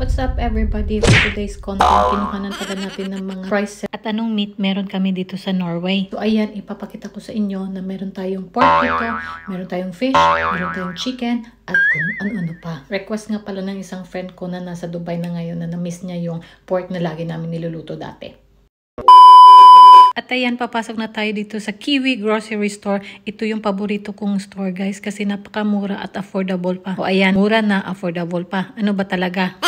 What's up everybody? For today's content, kinuhanan pala natin ng mga prices at anong meat meron kami dito sa Norway. So ayan, ipapakita ko sa inyo na meron tayong pork dito, meron tayong fish, meron tayong chicken, at kung ano-ano pa. Request nga pala ng isang friend ko na nasa Dubai na ngayon na na-miss niya yung pork na lagi namin niluluto dati. At ayan, papasok na tayo dito sa Kiwi Grocery Store. Ito yung paborito kong store guys kasi napakamura at affordable pa. O ayan, mura na, affordable pa. Ano ba talaga?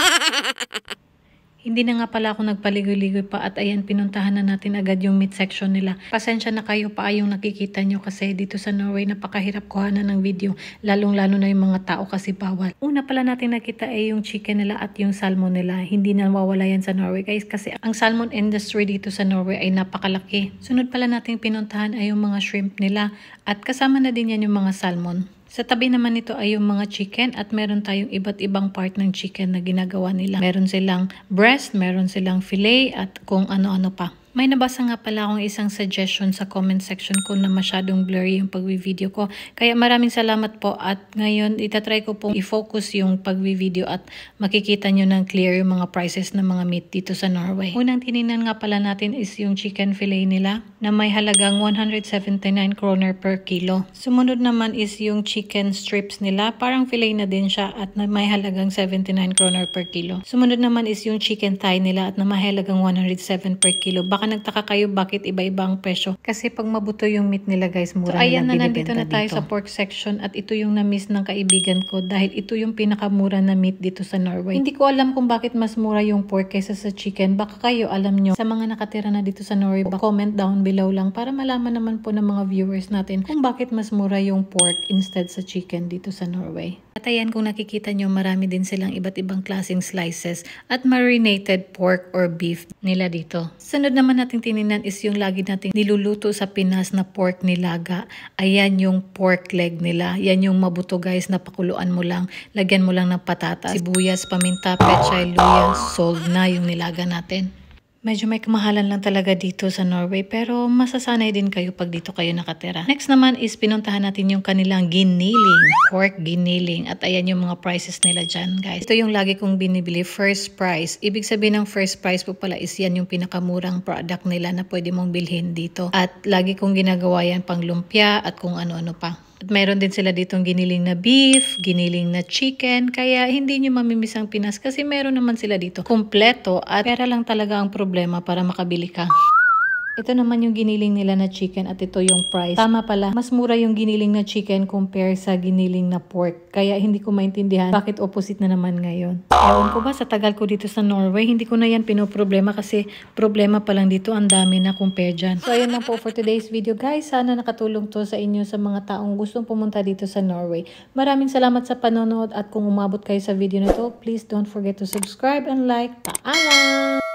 Hindi na nga pala ako nagpaligoy-ligoy pa at ayan, pinuntahan na natin agad yung meat section nila. Pasensya na kayo pa yung nakikita nyo kasi dito sa Norway napakahirap kuhanan ng video. Lalong-lalo na yung mga tao kasi bawal. Una pala natin nakita ay yung chicken nila at yung salmon nila. Hindi na mawawala yan sa Norway guys kasi ang salmon industry dito sa Norway ay napakalaki. Sunod pala nating pinuntahan ay yung mga shrimp nila at kasama na din yan yung mga salmon. Sa tabi naman nito ay yung mga chicken at meron tayong iba't ibang part ng chicken na ginagawa nila. Meron silang breast, meron silang fillet at kung ano-ano pa. May nabasa nga pala akong isang suggestion sa comment section ko na masyadong blurry yung pagvi-video ko. Kaya maraming salamat po at ngayon itatry ko pong i-focus yung pagvi-video at makikita nyo ng clear yung mga prices ng mga meat dito sa Norway. Unang tinignan nga pala natin is yung chicken fillet nila na may halagang 179 kroner per kilo. Sumunod naman is yung chicken strips nila. Parang fillet na din siya at may halagang 79 kroner per kilo. Sumunod naman is yung chicken thigh nila at na may halagang 107 per kilo. Baka nagtaka kayo bakit iba-ibang presyo. Kasi pag mabuto yung meat nila guys, mura nila binibenta dito. So ayan na, nandito na tayo sa pork section at ito yung na-miss ng kaibigan ko dahil ito yung pinakamura na meat dito sa Norway. Hindi ko alam kung bakit mas mura yung pork kaysa sa chicken. Baka kayo alam nyo. Sa mga nakatira na dito sa Norway, comment down below lang para malaman naman po ng mga viewers natin kung bakit mas mura yung pork instead sa chicken dito sa Norway. At ayan, kung nakikita nyo, marami din silang iba't ibang klaseng slices at marinated pork or beef nila dito. Sunod naman natin tinignan is yung lagi nating niluluto sa Pinas na pork nilaga. Ayan yung pork leg nila. Yan yung mabuto guys, napakuluan mo lang. Lagyan mo lang ng patatas, sibuyas, paminta, pechay, luya, sold na yung nilaga natin. Medyo may kamahalan lang talaga dito sa Norway pero masasanay din kayo pag dito kayo nakatira. Next naman is pinuntahan natin yung kanilang giniling, pork giniling. At ayan yung mga prices nila dyan guys. Ito yung lagi kong binibili, first price. Ibig sabihin ng first price po pala is yan yung pinakamurang product nila na pwede mong bilhin dito. At lagi kong ginagawa yan pang lumpia at kung ano-ano pa. At mayroon din sila ditong giniling na beef, giniling na chicken, kaya hindi nyo mamimiss ang Pinas kasi meron naman sila dito kumpleto at pera lang talaga ang problema para makabili ka. Ito naman yung giniling nila na chicken at ito yung price. Tama pala, mas mura yung giniling na chicken compare sa giniling na pork. Kaya hindi ko maintindihan bakit opposite na naman ngayon. Ewan ko ba, sa tagal ko dito sa Norway, hindi ko na yan pinoproblema kasi problema pa lang dito, ang dami na compare dyan. So ayun lang po for today's video guys. Sana nakatulong to sa inyo sa mga taong gustong pumunta dito sa Norway. Maraming salamat sa panonood at kung umabot kayo sa video na to, please don't forget to subscribe and like. Paalam!